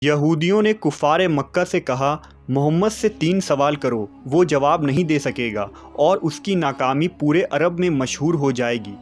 یہودیوں نے کفار مکہ سے کہا محمد سے 3 سوال کرو، وہ جواب نہیں دے سکے گا اور اس کی ناکامی پورے عرب میں مشہور ہو جائے گی۔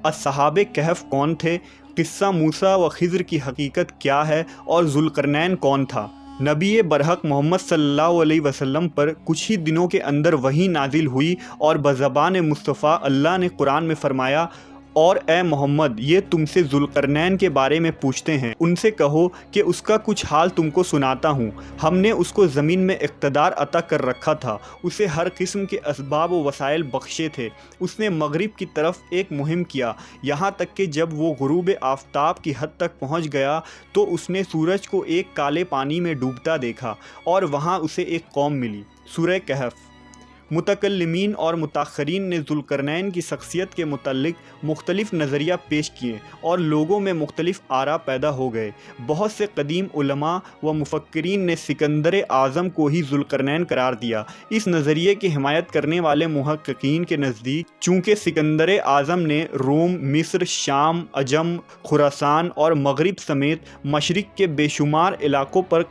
اصحاب کہف کون تھے؟ قصہ موسیٰ و خضر کی حقیقت کیا ہے اور ذوالقرنین کون تھا؟ نبی برحق محمد صلی اللہ علیہ وسلم پر کچھ ہی دنوں کے اندر وحی نازل ہوئی اور بزبان مصطفیٰ اللہ نے قرآن میں فرمایا، اور اے محمد یہ تم سے ذوالقرنین کے بارے میں پوچھتے ہیں، ان سے کہو کہ اس کا کچھ حال تم کو سناتا ہوں۔ ہم نے اس کو زمین میں اقتدار عطا کر رکھا تھا، اسے ہر قسم کے اسباب و وسائل بخشے تھے۔ اس نے مغرب کی طرف ایک مہم کیا، یہاں تک کہ جب وہ غروب آفتاب کی حد تک پہنچ گیا تو اس نے سورج کو ایک کالے پانی میں ڈوبتا دیکھا اور وہاں اسے ایک قوم ملی۔ سورہ کہف۔ متکلمین اور متاخرین نے ذوالقرنین کی شخصیت کے متعلق مختلف نظریہ پیش کیے اور لوگوں میں مختلف آراء پیدا ہو گئے۔ بہت سے قدیم علماء و مفکرین نے سکندر اعظم کو ہی ذوالقرنین قرار دیا۔ اس نظریے کی حمایت کرنے والے محققین کے نزدیک چونکہ سکندر اعظم نے روم، مصر، شام، عجم، خراسان اور مغرب سمیت مشرق کے بے شمار علاقوں پر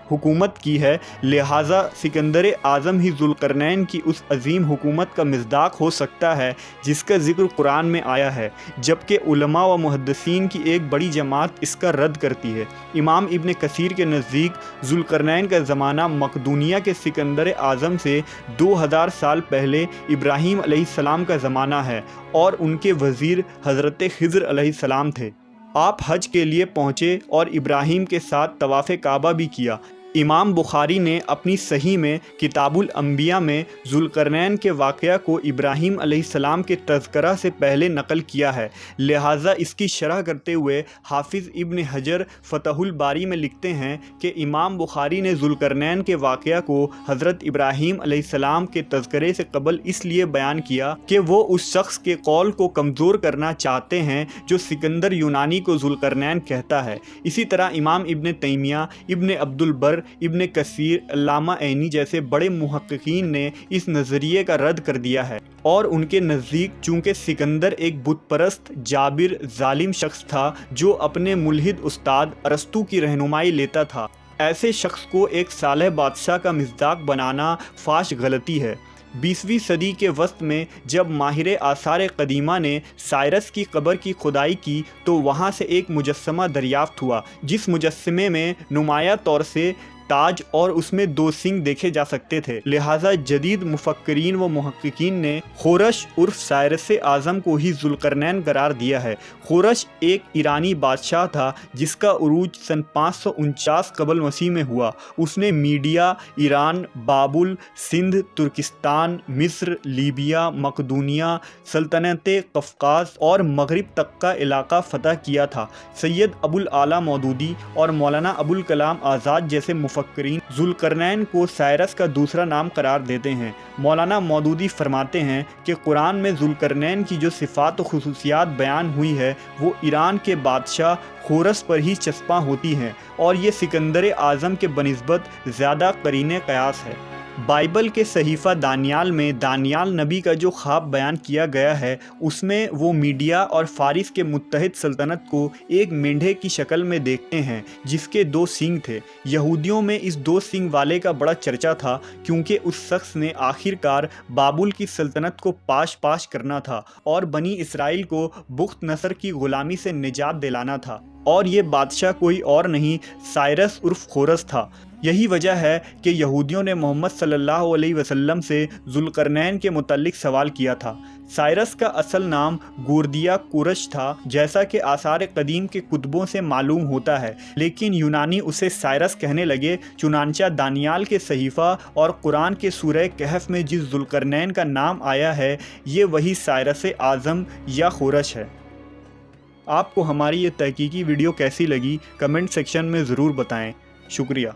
حکومت کی ہے، لہٰذا سکندر اعظم ہی ذوالقرنین کی اس عظیم حکومت کا مصداق ہو سکتا ہے جس کا ذکر قرآن میں آیا ہے، جبکہ علماء و محدثین کی ایک بڑی جماعت اس کا رد کرتی ہے۔ امام ابن کثیر کے نزدیک ذوالقرنین کا زمانہ مقدونیہ کے سکندر اعظم سے 2000 سال پہلے ابراہیم علیہ السلام کا زمانہ ہے اور ان کے وزیر حضرت خضر علیہ السلام تھے۔ آپ حج کے لیے پہنچے اور ابراہیم کے ساتھ طواف کعبہ بھی کیا۔ امام بخاری نے اپنی صحیح میں کتاب الانبیاء میں ذوالقرنین کے واقعہ کو ابراہیم علیہ السلام کے تذکرہ سے پہلے نقل کیا ہے، لہٰذا اس کی شرح کرتے ہوئے حافظ ابن حجر فتح الباری میں لکھتے ہیں کہ امام بخاری نے ذوالقرنین کے واقعہ کو حضرت ابراہیم علیہ السلام کے تذکرے سے قبل اس لیے بیان کیا کہ وہ اس شخص کے قول کو کمزور کرنا چاہتے ہیں جو سکندر یونانی کو ذوالقرنین کہتا ہے۔ اسی طرح امام ابن تیمیہ، ابن عبد البر، ابن کثیر، علامہ عینی جیسے بڑے محققین نے اس نظریے کا رد کر دیا ہے، اور ان کے نزدیک چونکہ سکندر ایک بت پرست، جابر، ظالم شخص تھا جو اپنے ملحد استاد ارسطو کی رہنمائی لیتا تھا، ایسے شخص کو ایک صالح بادشاہ کا مصداق بنانا فاحش غلطی ہے۔ 20ویں صدی کے وسط میں جب ماہر آثار قدیمہ نے سائرس کی قبر کی کھدائی کی تو وہاں سے ایک مجسمہ دریافت ہوا جس مجسمے میں نمایاں طور سے تاج اور اس میں 2 سینگ دیکھے جا سکتے تھے، لہٰذا جدید مفکرین و محققین نے خورش عرف سائرس اعظم کو ہی ذوالقرنین قرار دیا ہے۔ خورش ایک ایرانی بادشاہ تھا جس کا عروج سن 549 قبل مسیح میں ہوا۔ اس نے میڈیا، ایران، بابل، سندھ، ترکستان، مصر، لیبیا، مقدونیہ، سلطنت قفقاز اور مغرب تک کا علاقہ فتح کیا تھا۔ سید ابو الاعلیٰ مودودی اور مولانا ابوالکلام آزاد جیسے مفکرین ذوالقرنین کو سائرس کا دوسرا نام قرار دیتے ہیں۔ مولانا مودودی فرماتے ہیں کہ قرآن میں ذوالقرنین کی جو صفات و خصوصیات بیان ہوئی ہے وہ ایران کے بادشاہ خورس پر ہی چسپاں ہوتی ہیں اور یہ سکندر اعظم کے بنسبت زیادہ قرین قیاس ہے۔ بائبل کے صحیفہ دانیال میں دانیال نبی کا جو خواب بیان کیا گیا ہے اس میں وہ میڈیا اور فارس کے متحد سلطنت کو ایک مینڈھے کی شکل میں دیکھتے ہیں جس کے 2 سینگ تھے۔ یہودیوں میں اس 2 سینگ والے کا بڑا چرچا تھا کیونکہ اس شخص نے آخر کار بابل کی سلطنت کو پاش کرنا تھا اور بنی اسرائیل کو بخت نصر کی غلامی سے نجات دلانا تھا، اور یہ بادشاہ کوئی اور نہیں سائرس عرف خورس تھا۔ یہی وجہ ہے کہ یہودیوں نے محمد صلی اللہ علیہ وسلم سے ذوالقرنین کے متعلق سوال کیا تھا۔ سائرس کا اصل نام گوردیا کورش تھا جیسا کہ آثار قدیم کے کتبوں سے معلوم ہوتا ہے، لیکن یونانی اسے سائرس کہنے لگے، چنانچہ دانیال کے صحیفہ اور قرآن کے سورہ کہف میں جس ذوالقرنین کا نام آیا ہے یہ وہی سائرس اعظم یا خورش ہے۔ آپ کو ہماری یہ تحقیقی ویڈیو کیسی لگی کمنٹ سیکشن میں ضرور بتائیں۔ شکریہ۔